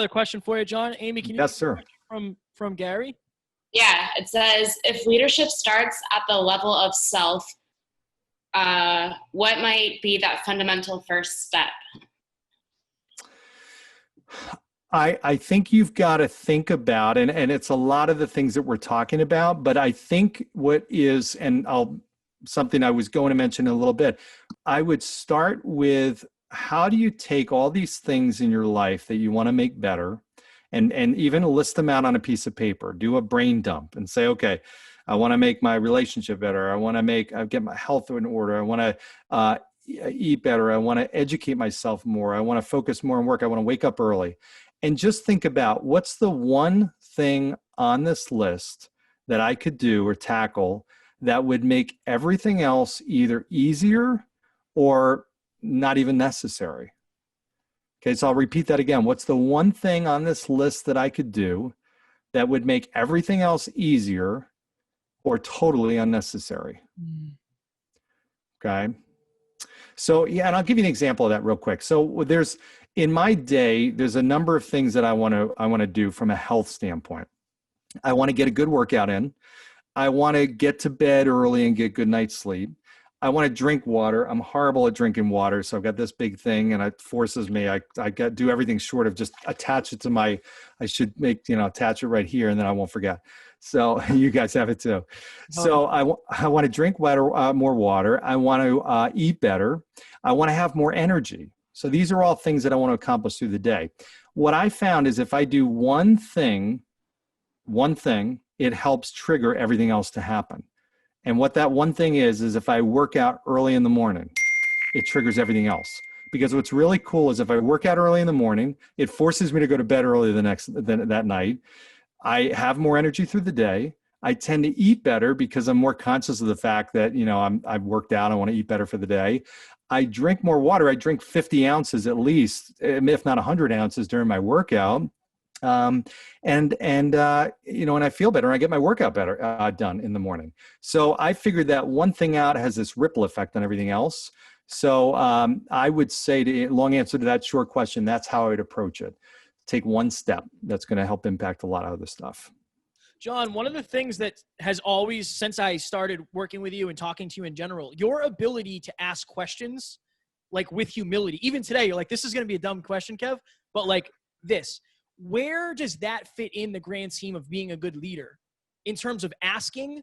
another question for you, John. Amy, can you Yes, sir. From Gary? Yeah, it says, if leadership starts at the level of self, what might be that fundamental first step? I think you've got to think about, and it's a lot of the things that we're talking about, but I think what is, and something I was going to mention in a little bit, I would start with, how do you take all these things in your life that you want to make better, and even list them out on a piece of paper, do a brain dump and say, okay, I want to make my relationship better. I want to get my health in order. I want to eat better. I want to educate myself more. I want to focus more on work. I want to wake up early. And just think about, what's the one thing on this list that I could do or tackle that would make everything else either easier or not even necessary? Okay, so I'll repeat that again. What's the one thing on this list that I could do that would make everything else easier or totally unnecessary? Okay. So, yeah, and I'll give you an example of that real quick. So in my day, there's a number of things that I want to do from a health standpoint. I want to get a good workout in. I want to get to bed early and get good night's sleep. I want to drink water. I'm horrible at drinking water. So I've got this big thing, and it forces me. I do everything short of just attach it to I should attach it right here, and then I won't forget. So you guys have it too. So I want to drink more water. I want to eat better. I want to have more energy. So these are all things that I want to accomplish through the day. What I found is, if I do one thing, it helps trigger everything else to happen. And what that one thing is if I work out early in the morning, it triggers everything else. Because what's really cool is, if I work out early in the morning, it forces me to go to bed early that night. I have more energy through the day. I tend to eat better because I'm more conscious of the fact that, I've worked out. I want to eat better for the day. I drink more water. I drink 50 ounces at least, if not 100 ounces during my workout. And I feel better, and I get my workout better done in the morning. So I figured that one thing out has this ripple effect on everything else. So I would say, long answer to that short question, that's how I would approach it. Take one step that's going to help impact a lot of other stuff. John, one of the things that has always, since I started working with you and talking to you in general, your ability to ask questions, like, with humility. Even today, you're like, this is going to be a dumb question, Kev, but like this. Where does that fit in the grand scheme of being a good leader, in terms of asking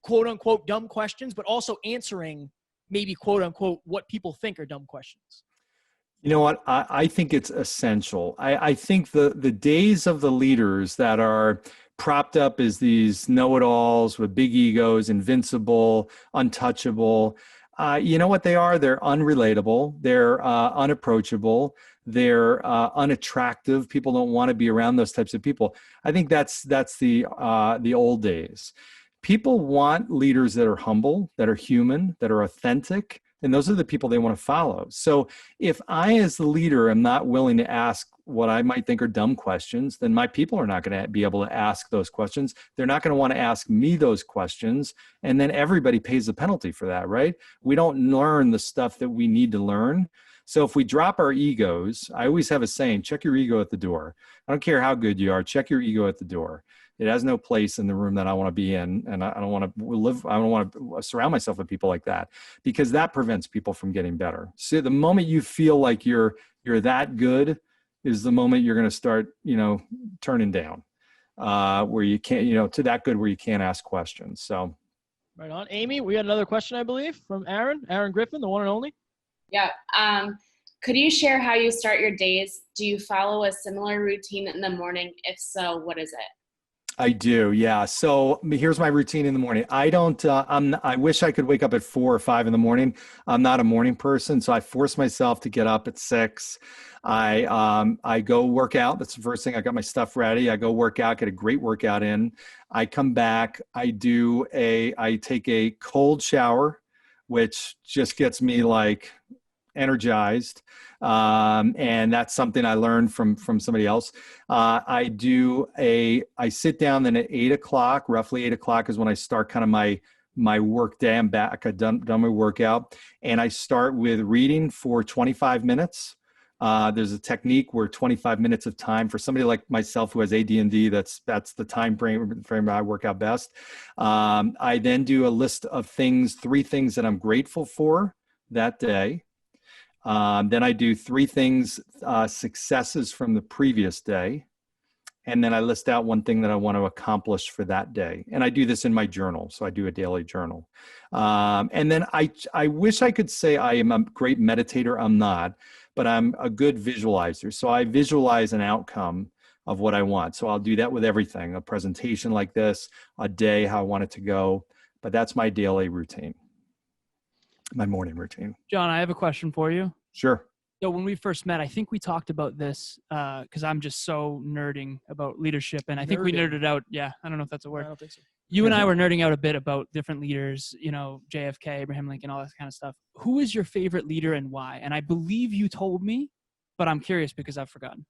quote unquote dumb questions, but also answering maybe quote unquote what people think are dumb questions? You know what? I think it's essential. I think the days of the leaders that are propped up as these know-it-alls with big egos, invincible, untouchable, you know what they are? They're unrelatable. They're unapproachable. They're unattractive. People don't want to be around those types of people. I think that's the old days. People want leaders that are humble, that are human, that are authentic, and those are the people they want to follow. So if I, as the leader, am not willing to ask what I might think are dumb questions, then my people are not going to be able to ask those questions. They're not going to want to ask me those questions. And then everybody pays the penalty for that, right? We don't learn the stuff that we need to learn. So if we drop our egos, I always have a saying, check your ego at the door. I don't care how good you are, check your ego at the door. It has no place in the room that I want to be in. And I don't want to surround myself with people like that, because that prevents people from getting better. So the moment you feel like you're that good is the moment you're going to start, turning down, where you can't, to that good where you can't ask questions. So. Right on. Amy, we got another question, I believe, from Aaron Griffin, the one and only. Yeah. Could you share how you start your days? Do you follow a similar routine in the morning? If so, what is it? I do. Yeah. So here's my routine in the morning. I wish I could wake up at 4 or 5 in the morning. I'm not a morning person. So I force myself to get up at 6. I go work out. That's the first thing. I got my stuff ready. I go work out, get a great workout in. I come back. I take a cold shower, which just gets me like energized. And that's something I learned from somebody else. I sit down, then at 8 o'clock, roughly 8 o'clock is when I start kind of my work day. I'm back. I've done my workout, and I start with reading for 25 minutes. There's a technique where 25 minutes of time for somebody like myself who has AD&D, that's the time frame I work out best. I then do a list of things, 3 things that I'm grateful for that day. Then I do 3 things, successes from the previous day. And then I list out 1 thing that I want to accomplish for that day. And I do this in my journal. So I do a daily journal. And then I wish I could say I am a great meditator. I'm not, but I'm a good visualizer. So I visualize an outcome of what I want. So I'll do that with everything, a presentation like this, a day, how I want it to go. But that's my daily routine, my morning routine. John, I have a question for you. Sure. So when we first met, I think we talked about this because I'm just so nerding about leadership. And I think we nerded out. Yeah, I don't know if that's a word. I don't think so. You and I were nerding out a bit about different leaders, JFK, Abraham Lincoln, all that kind of stuff. Who is your favorite leader and why? And I believe you told me, but I'm curious because I've forgotten.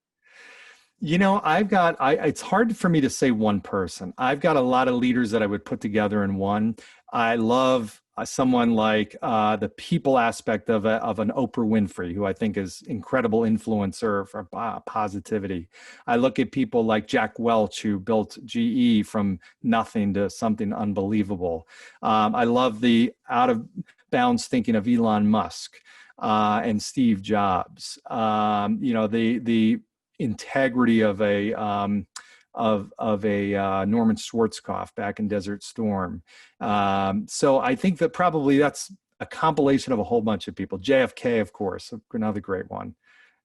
It's hard for me to say one person. I've got a lot of leaders that I would put together in one. I love someone like the people aspect of an Oprah Winfrey, who I think is incredible influencer for positivity. I look at people like Jack Welch, who built GE from nothing to something unbelievable. I love the out of bounds thinking of Elon Musk and Steve Jobs. The integrity of a Norman Schwarzkopf back in Desert Storm. So I think that probably that's a compilation of a whole bunch of people. JFK, of course, another great one.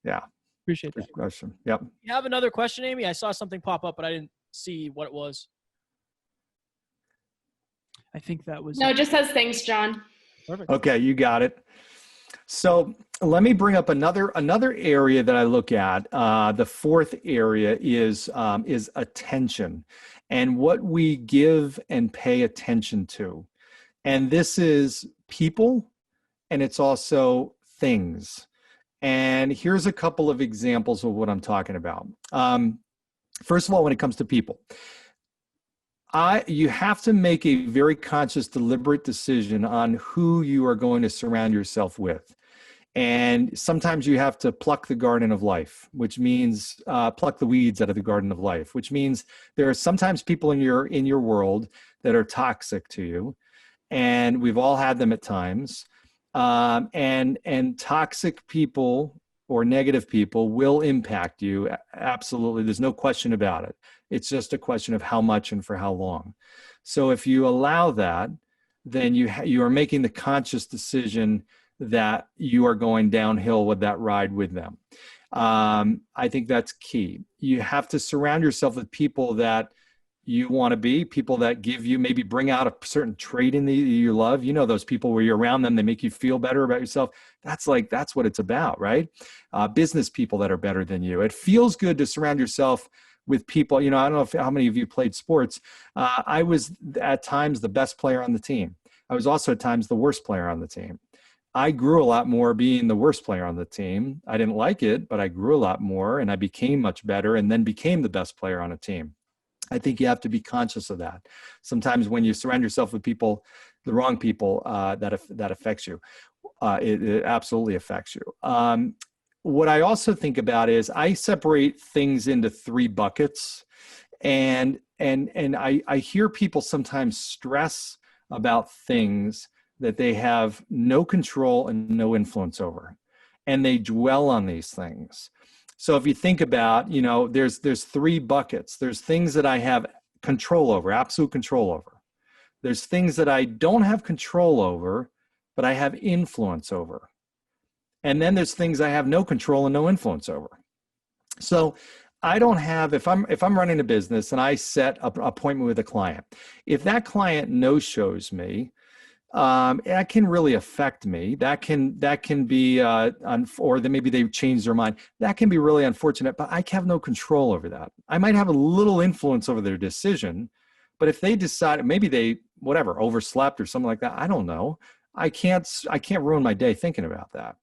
Yeah. Appreciate that. Good question. Yep. You have another question, Amy? I saw something pop up, but I didn't see what it was. I think that was. No, it just says thanks, John. Perfect. Okay, you got it. So let me bring up another area that I look at. The 4th area is attention, and what we give and pay attention to. And this is people, and it's also things. And here's a couple of examples of what I'm talking about. First of all, when it comes to people, you have to make a very conscious, deliberate decision on who you are going to surround yourself with. And sometimes you have to pluck the garden of life, which means pluck the weeds out of the garden of life, which means there are sometimes people in your world that are toxic to you. And we've all had them at times. And toxic people or negative people will impact you. Absolutely. There's no question about it. It's just a question of how much and for how long. So if you allow that, then you are making the conscious decision that you are going downhill with that ride with them. I think that's key. You have to surround yourself with people that you want to be, people that give you, maybe bring out a certain trait in you love. Those people where you're around them, they make you feel better about yourself. That's what it's about, right? Business people that are better than you. It feels good to surround yourself with people. I don't know how many of you played sports. I was at times the best player on the team. I was also at times the worst player on the team. I grew a lot more being the worst player on the team. I didn't like it, but I grew a lot more and I became much better and then became the best player on a team. I think you have to be conscious of that. Sometimes when you surround yourself with people, the wrong people, that affects you. It absolutely affects you. What I also think about is I separate things into 3 buckets, and I hear people sometimes stress about things that they have no control and no influence over, and they dwell on these things. So if you think about, there's 3 buckets. There's things that I have control over, absolute control over. There's things that I don't have control over, but I have influence over. And then there's things I have no control and no influence over. So I don't have, if I'm running a business and I set an appointment with a client, if that client no-shows me, that can really affect me. That can be, or then maybe they change their mind. That can be really unfortunate, but I have no control over that. I might have a little influence over their decision, but if they decide, maybe they, overslept or something like that, I don't know. I can't ruin my day thinking about that.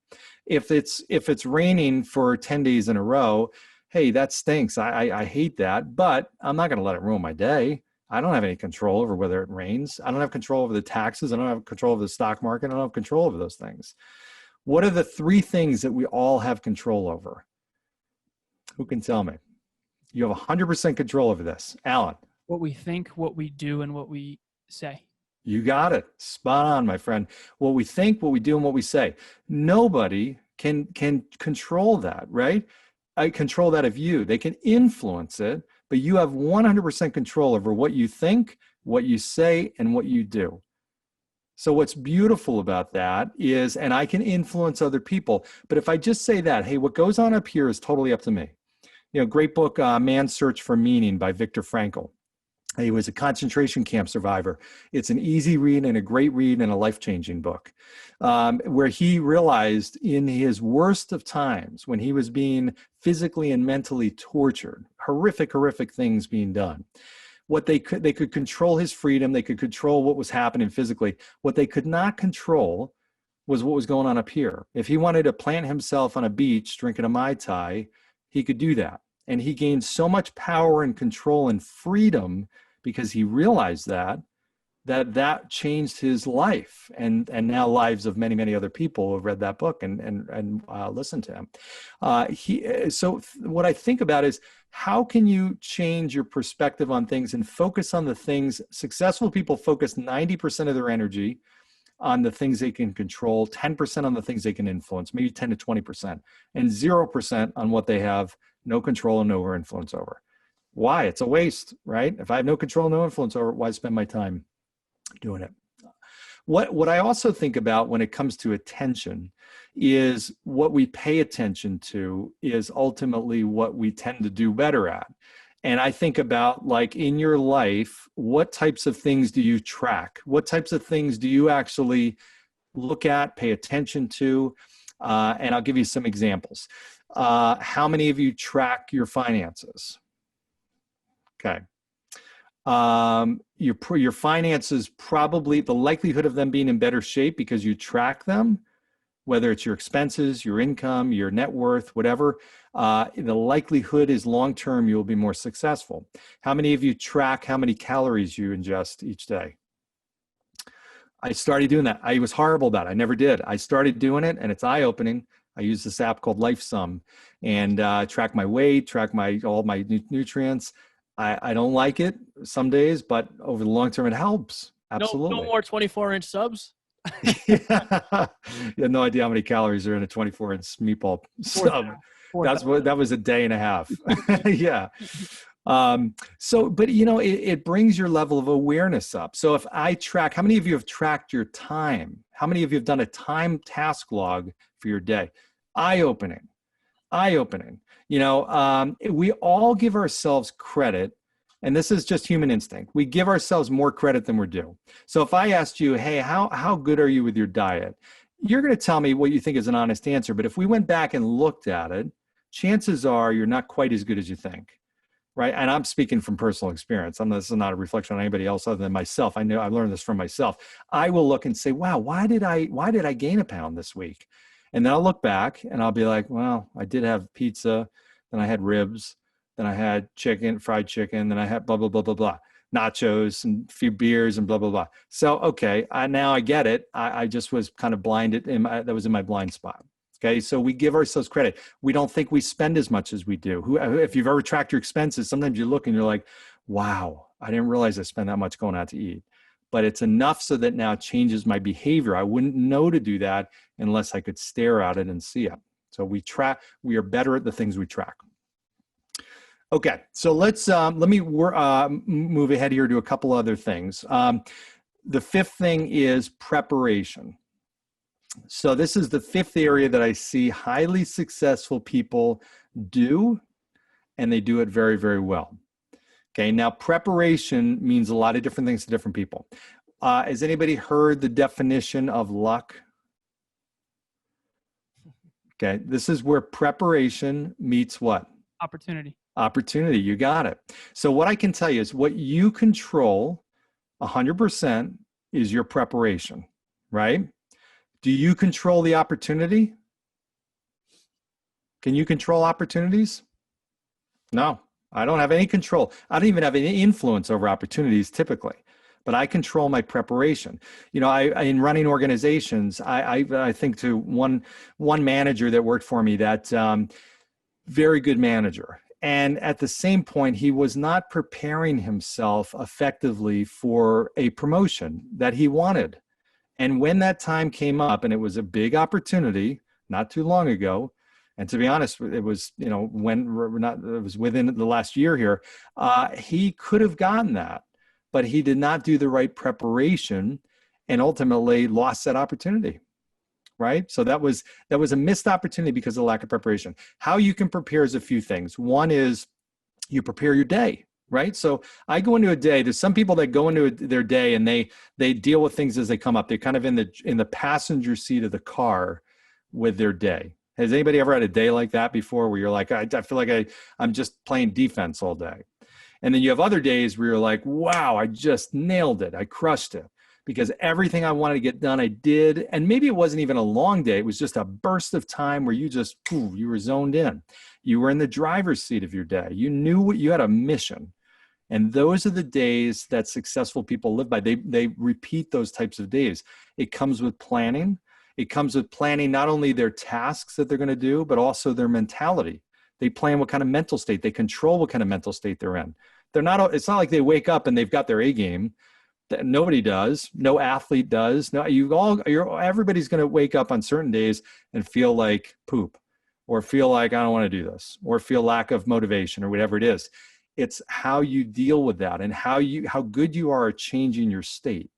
If it's raining for 10 days in a row, hey, that stinks. I hate that, but I'm not going to let it ruin my day. I don't have any control over whether it rains. I don't have control over the taxes. I don't have control over the stock market. I don't have control over those things. What are the 3 things that we all have control over? Who can tell me? You have 100% control over this. Alan. What we think, what we do, and what we say. You got it. Spot on, my friend. What we think, what we do, and what we say. Nobody can control that, right? I control that of you. They can influence it, but you have 100% control over what you think, what you say, and what you do. So what's beautiful about that is, and I can influence other people, but if I just say that, hey, what goes on up here is totally up to me. You know, great book, Man's Search for Meaning by Viktor Frankl. He was a concentration camp survivor. It's an easy read and a great read and a life-changing book, where he realized in his worst of times, when he was being physically and mentally tortured, horrific things being done, what they could control his freedom, they could control what was happening physically. What they could not control was what was going on up here. If he wanted to plant himself on a beach drinking a Mai Tai, he could do that. And he gained so much power and control and freedom because he realized that changed his life and now lives of many other people who have read that book and listened to him. So what I think about is, how can you change your perspective on things and focus on the things? Successful people focus 90% of their energy on the things they can control, 10% on the things they can influence, maybe 10 to 20%, and 0% on what they have no control and no influence over. Why? It's a waste, right? If I have no control, no influence over it, why spend my time doing it? What I also think about when it comes to attention is what we pay attention to is ultimately what we tend to do better at. And I think about, like, in your life, what types of things do you track? What types of things do you actually look at, pay attention to? And I'll give you some examples. How many of you track your finances? Okay. Your finances, probably the likelihood of them being in better shape because you track them, whether it's your expenses, your income, your net worth, whatever, the likelihood is long-term you'll be more successful. How many of you track how many calories you ingest each day? I started doing that. I was horrible about it. I never did. I started doing it, and it's eye-opening. I use this app called LifeSum and track my weight, track all my nutrients. I don't like it some days, but over the long term, it helps. Absolutely. No more 24-inch subs. Yeah. You have no idea how many calories are in a 24-inch meatball sub. That was a day and a half. Yeah. But you know, it brings your level of awareness up. So if I track, how many of you have tracked your time? How many of you have done a time task log for your day? Eye-opening. You know, we all give ourselves credit, and this is just human instinct. We give ourselves more credit than we're due. So if I asked you, hey, how good are you with your diet? You're going to tell me what you think is an honest answer. But if we went back and looked at it, chances are you're not quite as good as you think, right? And I'm speaking from personal experience. This is not a reflection on anybody else other than myself. I know I learned this from myself. I will look and say, wow, why did I gain a pound this week? And then I'll look back and I'll be like, well, I did have pizza, then I had ribs, then I had fried chicken, then I had blah, blah, blah, blah, blah, nachos and a few beers and blah, blah, blah. So, okay, now I get it. I just was kind of blinded. That was in my blind spot. Okay, so we give ourselves credit. We don't think we spend as much as we do. If you've ever tracked your expenses, sometimes you look and you're like, wow, I didn't realize I spent that much going out to eat. But it's enough so that now it changes my behavior. I wouldn't know to do that unless I could stare at it and see it. So we are better at the things we track. Okay, so let me move ahead here to a couple other things. The fifth thing is preparation. So this is the fifth area that I see highly successful people do, and they do it very, very well. Okay, now preparation means a lot of different things to different people. Has anybody heard the definition of luck? Okay, this is where preparation meets what? Opportunity. Opportunity, you got it. So what I can tell you is what you control 100% is your preparation, right? Do you control the opportunity? Can you control opportunities? No. I don't have any control. I don't even have any influence over opportunities typically, but I control my preparation. You know, in running organizations, I think to one manager that worked for me that very good manager. And at the same point, he was not preparing himself effectively for a promotion that he wanted. And when that time came up, and it was a big opportunity not too long ago, and to be honest, it was, you know, it was within the last year here, he could have gotten that, but he did not do the right preparation and ultimately lost that opportunity. Right? So that was a missed opportunity because of lack of preparation. How you can prepare is a few things. One is you prepare your day, right? So I go into a day, there's some people that go into their day and they deal with things as they come up. They're kind of in the passenger seat of the car with their day. Has anybody ever had a day like that before where you're like, I feel like I'm just playing defense all day? And then you have other days where you're like, wow, I just nailed it. I crushed it. Because everything I wanted to get done, I did. And maybe it wasn't even a long day. It was just a burst of time where you were zoned in. You were in the driver's seat of your day. You knew what you had, a mission. And those are the days that successful people live by. They repeat those types of days. It comes with planning. It comes with planning not only their tasks that they're going to do, but also their mentality. They plan what kind of mental state. They control what kind of mental state they're in. It's not like they wake up and they've got their A game. That nobody does. No athlete does. No, everybody's going to wake up on certain days and feel like poop, or feel like I don't want to do this, or feel lack of motivation, or whatever it is. It's how you deal with that and how good you are at changing your state.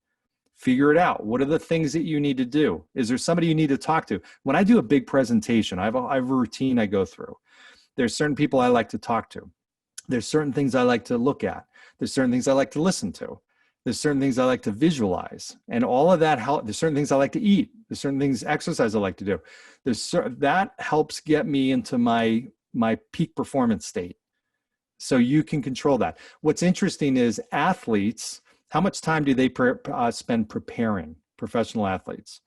Figure it out. What are the things that you need to do? Is there somebody you need to talk to? When I do a big presentation, I have a routine I go through. There's certain people I like to talk to. There's certain things I like to look at. There's certain things I like to listen to. There's certain things I like to visualize, and all of that help. There's certain things I like to eat. There's certain things, exercise I like to do. That helps get me into my peak performance state. So you can control that. What's interesting is athletes, how much time do they spend preparing? Professional athletes,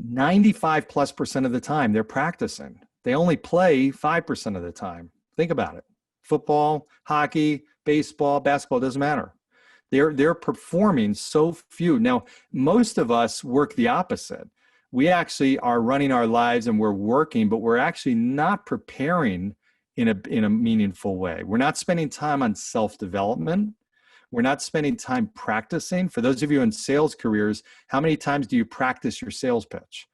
95+% of the time they're practicing. They only play 5% of the time. Think about it. Football, hockey, baseball, basketball, doesn't matter. They're performing so few. Now, most of us work the opposite. We actually are running our lives and we're working, but we're actually not preparing in a meaningful way. We're not spending time on self-development. We're not spending time practicing. For those of you in sales careers, how many times do you practice your sales pitch?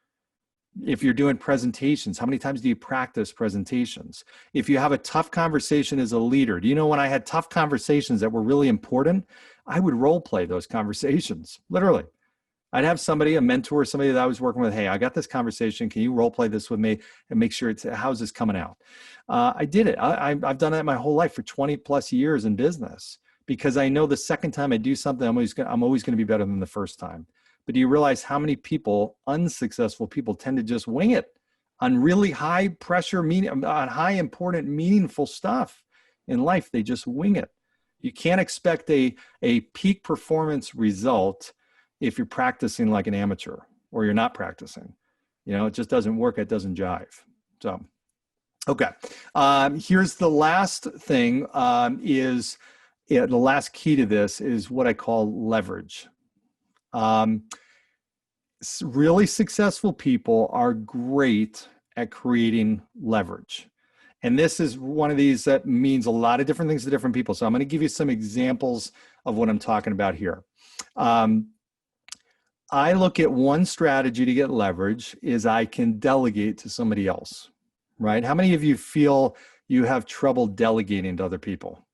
If you're doing presentations, how many times do you practice presentations? If you have a tough conversation as a leader, do you know when I had tough conversations that were really important, I would role play those conversations, literally. I'd have somebody, a mentor, somebody that I was working with, hey, I got this conversation. Can you role play this with me and make sure how's this coming out? I did it. I've done that my whole life for 20 plus years in business because I know the second time I do something, I'm always going to be better than the first time. But do you realize how many people, unsuccessful people, tend to just wing it on really high pressure, on high important, meaningful stuff in life? They just wing it. You can't expect a peak performance result if you're practicing like an amateur or you're not practicing. You know, it just doesn't work. It doesn't jive. So, okay. Here's the last thing the last key to this is what I call leverage. Really successful people are great at creating leverage. And this is one of these that means a lot of different things to different people. So I'm going to give you some examples of what I'm talking about here. I look at one strategy to get leverage is I can delegate to somebody else, right? How many of you feel you have trouble delegating to other people?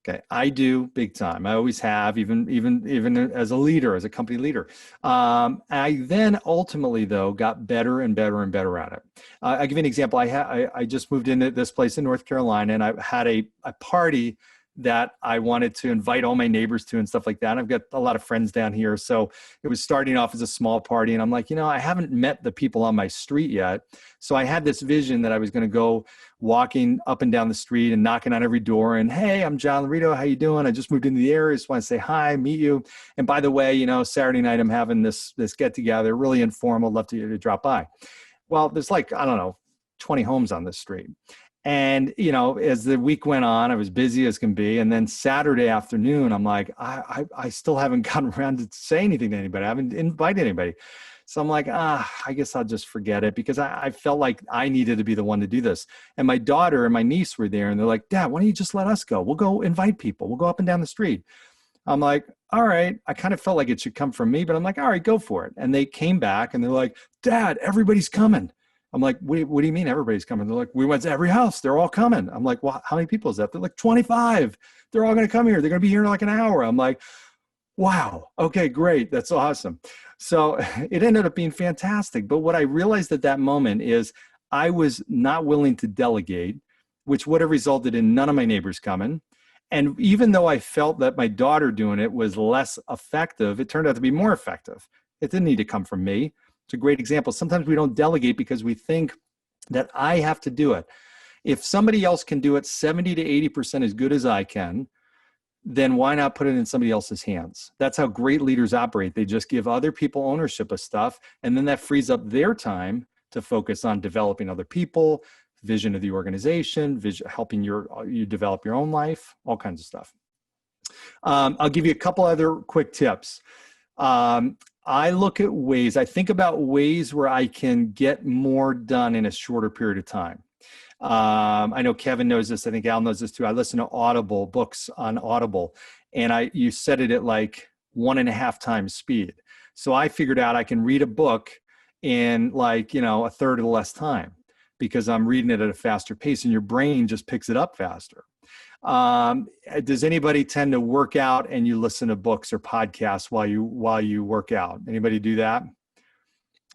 Okay, I do big time. I always have, even as a leader, as a company leader. I then ultimately, though, got better and better and better at it. I'll give you an example. I just moved into this place in North Carolina, and I had a party that I wanted to invite all my neighbors to and stuff like that. And I've got a lot of friends down here. So it was starting off as a small party. And I'm like, I haven't met the people on my street yet. So I had this vision that I was going to go walking up and down the street and knocking on every door. And, hey, I'm John Laurito. How you doing? I just moved into the area. Just want to say hi, meet you. And by the way, Saturday night, I'm having this get together, really informal. Love to drop by. Well, there's 20 homes on this street. And, as the week went on, I was busy as can be. And then Saturday afternoon, I'm like, I still haven't gotten around to say anything to anybody. I haven't invited anybody. So I'm like, I guess I'll just forget it, because I felt like I needed to be the one to do this. And my daughter and my niece were there, and they're like, Dad, why don't you just let us go? We'll go invite people. We'll go up and down the street. I'm like, all right. I kind of felt like it should come from me, but I'm like, all right, go for it. And they came back and they're like, Dad, everybody's coming. I'm like, what do you mean everybody's coming? They're like, we went to every house. They're all coming. I'm like, well, how many people is that? They're like, 25. They're all going to come here. They're going to be here in like an hour. I'm like, wow. Okay, great. That's awesome. So it ended up being fantastic. But what I realized at that moment is I was not willing to delegate, which would have resulted in none of my neighbors coming. And even though I felt that my daughter doing it was less effective, it turned out to be more effective. It didn't need to come from me. It's a great example. Sometimes we don't delegate because we think that I have to do it. If somebody else can do it 70 to 80% as good as I can, then why not put it in somebody else's hands? That's how great leaders operate. They just give other people ownership of stuff, and then that frees up their time to focus on developing other people, vision of the organization, helping you develop your own life, all kinds of stuff. I'll give you a couple other quick tips. I think about ways where I can get more done in a shorter period of time. I know Kevin knows this. I think Al knows this too. I listen to Audible books on Audible, and you set it at like 1.5 times speed. So I figured out I can read a book in like, a third of the less time, because I'm reading it at a faster pace, and your brain just picks it up faster. Does anybody tend to work out and you listen to books or podcasts while you work out? Anybody do that?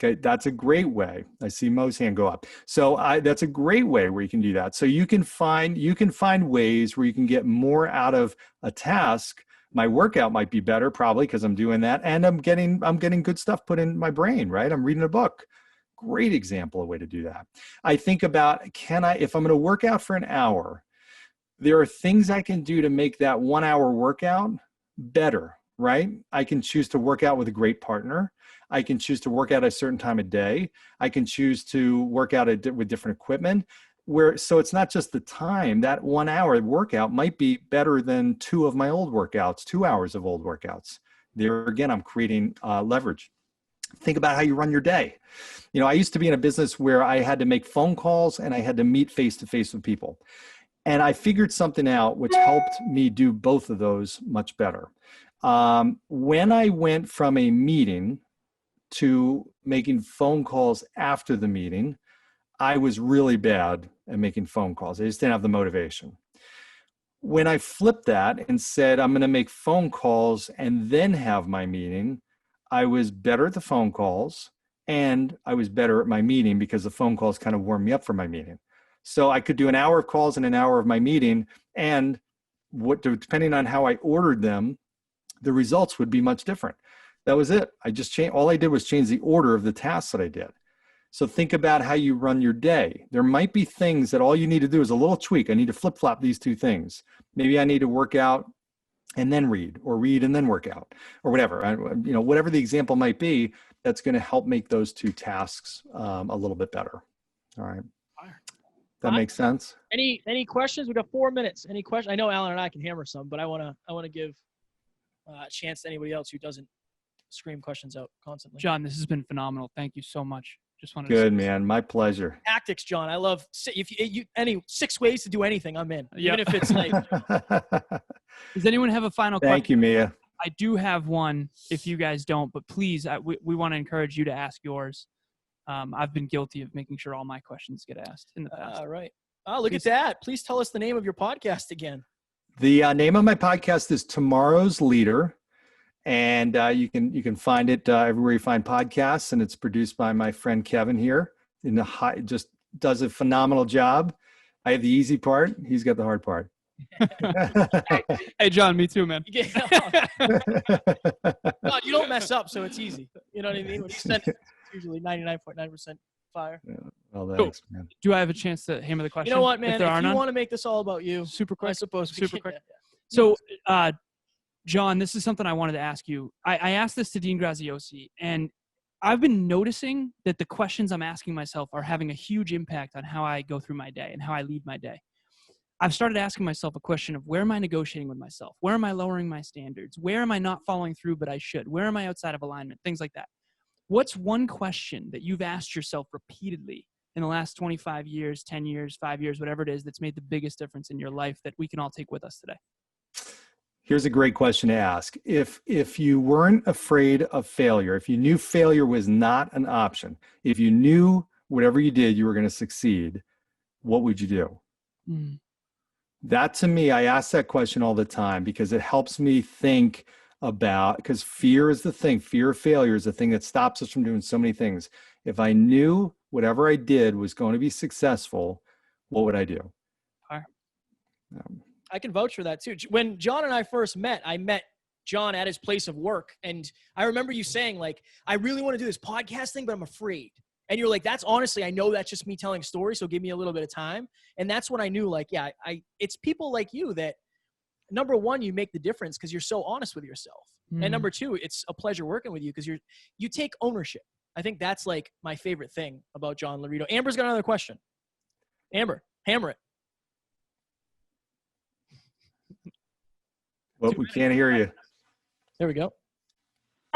Okay, that's a great way. I see Mo's hand go up. So that's a great way where you can do that. So you can find ways where you can get more out of a task. My workout might be better, probably because I'm doing that, and I'm getting good stuff put in my brain, right? I'm reading a book. Great example of a way to do that. I think about, if I'm going to work out for an hour, there are things I can do to make that 1 hour workout better, right? I can choose to work out with a great partner. I can choose to work out at a certain time of day. I can choose to work out with different equipment. So it's not just the time. That 1 hour workout might be better than 2 of my old workouts, 2 hours of old workouts. There again, I'm creating leverage. Think about how you run your day. I used to be in a business where I had to make phone calls and I had to meet face-to-face with people. And I figured something out which helped me do both of those much better. When I went from a meeting to making phone calls after the meeting, I was really bad at making phone calls. I just didn't have the motivation. When I flipped that and said, I'm going to make phone calls and then have my meeting, I was better at the phone calls and I was better at my meeting, because the phone calls kind of warmed me up for my meeting. So I could do an hour of calls and an hour of my meeting, and depending on how I ordered them, the results would be much different. That was it. All I did was change the order of the tasks that I did. So think about how you run your day. There might be things that all you need to do is a little tweak. I need to flip-flop these two things. Maybe I need to work out and then read, or read and then work out, or whatever. Whatever the example might be, that's going to help make those two tasks a little bit better. All right. That makes sense. Any questions? We got 4 minutes. Any questions? I know Alan and I can hammer some, but I want to give a chance to anybody else who doesn't scream questions out constantly. John, this has been phenomenal. Thank you so much. Just wanted Good, man. My pleasure. Tactics, John. I love if you 6 ways to do anything. I'm in. Even if it's like. Does anyone have a final question? Thank you, Mia. I do have one. If you guys don't, but please, we want to encourage you to ask yours. I've been guilty of making sure all my questions get asked in the past. All right. Oh, look at that. Please tell us the name of your podcast again. The name of my podcast is Tomorrow's Leader, and you can find it everywhere you find podcasts, and it's produced by my friend Kevin here. Just does a phenomenal job. I have the easy part. He's got the hard part. Hey, John, me too, man. No, you don't mess up, so it's easy. You know what I mean? When you send it, it's usually 99.9% fire. Yeah. Well, thanks, man. Do I have a chance to hammer the question? You know what, man? If you want to make this all about you, super quick. I suppose super quick. Yeah. So, John, this is something I wanted to ask you. I asked this to Dean Graziosi, and I've been noticing that the questions I'm asking myself are having a huge impact on how I go through my day and how I lead my day. I've started asking myself a question of where am I negotiating with myself? Where am I lowering my standards? Where am I not following through, but I should? Where am I outside of alignment? Things like that. What's one question that you've asked yourself repeatedly in the last 25 years, 10 years, 5 years, whatever it is, that's made the biggest difference in your life that we can all take with us today? Here's a great question to ask. If you weren't afraid of failure, if you knew failure was not an option, if you knew whatever you did, you were going to succeed, what would you do? Mm. That, to me, I ask that question all the time because it helps me think about, because fear is the thing. Fear of failure is the thing that stops us from doing so many things. If I knew whatever I did was going to be successful, what would I do? I can vouch for that too. When John and I first met, I met John at his place of work. And I remember you saying, like, I really want to do this podcast thing, but I'm afraid. And you're like, that's honestly, I know that's just me telling stories. So give me a little bit of time. And that's when I knew, like, yeah, it's people like you that, number one, you make the difference because you're so honest with yourself. And number two, it's a pleasure working with you because you take ownership. I think that's like my favorite thing about John Laurito. Amber's got another question. Amber, hammer it. Well, we can't hear you. There we go.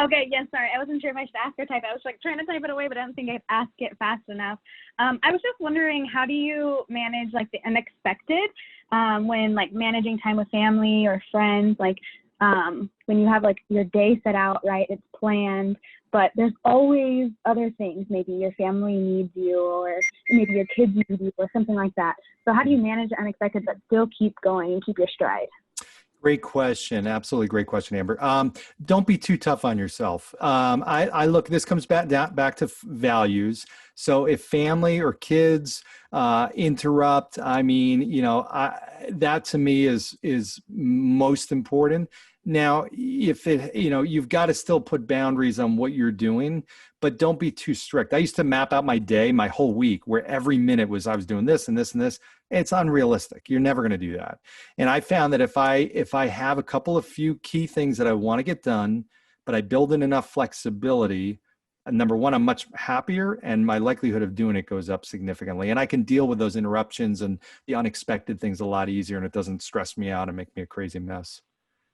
Okay, yes, sorry. I wasn't sure if I should ask or type. I was like trying to type it away, but I don't think I asked it fast enough. I was just wondering, how do you manage like the unexpected when like managing time with family or friends? Like when you have like your day set out, right? It's planned, but there's always other things. Maybe your family needs you, or maybe your kids need you, or something like that. So how do you manage the unexpected but still keep going and keep your stride? Great question. Absolutely great question, Amber. Don't be too tough on yourself. I look, this comes back to values. So if family or kids interrupt, I mean, you know, that to me is most important. Now, if it, you know, you've got to still put boundaries on what you're doing, but don't be too strict. I used to map out my day, my whole week, where every minute was I was doing this and this and this. It's unrealistic. You're never going to do that. And I found that if I have a couple of few key things that I want to get done, but I build in enough flexibility, number one, I'm much happier and my likelihood of doing it goes up significantly. And I can deal with those interruptions and the unexpected things a lot easier, and it doesn't stress me out and make me a crazy mess.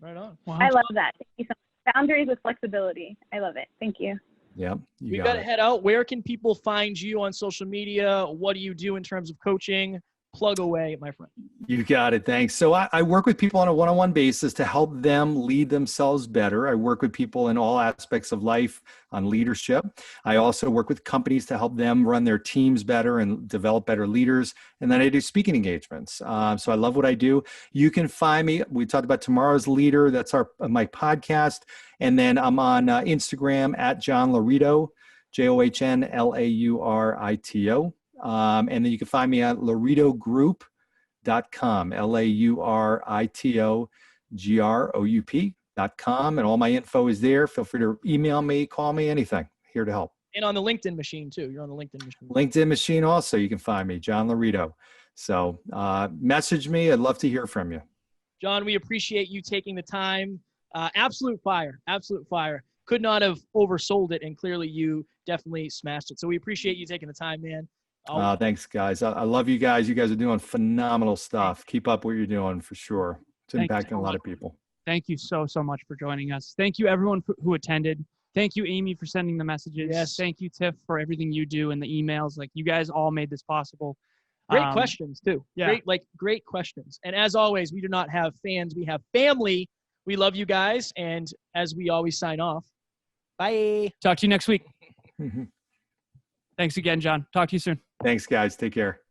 Right on. Wow. I love that. Thank you so much. Boundaries with flexibility. I love it. Thank you. Yeah. We got to head out. Where can people find you on social media? What do you do in terms of coaching? Plug away, my friend. You got it. Thanks. So I work with people on a one-on-one basis to help them lead themselves better. I work with people in all aspects of life on leadership. I also work with companies to help them run their teams better and develop better leaders. And then I do speaking engagements. So I love what I do. You can find me. We talked about Tomorrow's Leader. That's my podcast. And then I'm on Instagram at John Laurito, JohnLaurito. And then you can find me at lauritogroup.com, Lauritogroup.com. And all my info is there. Feel free to email me, call me, anything. Here to help. And on the LinkedIn machine too. You're on the LinkedIn machine. LinkedIn machine also. You can find me, John Laurito. So message me. I'd love to hear from you. John, we appreciate you taking the time. Absolute fire. Absolute fire. Could not have oversold it. And clearly you definitely smashed it. So we appreciate you taking the time, man. Thanks, guys. I love you guys. You guys are doing phenomenal stuff. Keep up what you're doing for sure. It's impacting a lot of people. Thank you so much for joining us. Thank you, everyone who attended. Thank you, Amy, for sending the messages. Yes. Thank you, Tiff, for everything you do and the emails. Like, you guys all made this possible. Great questions too. Yeah. Great questions. And as always, we do not have fans. We have family. We love you guys. And as we always sign off, bye. Talk to you next week. Thanks again, John. Talk to you soon. Thanks, guys. Take care.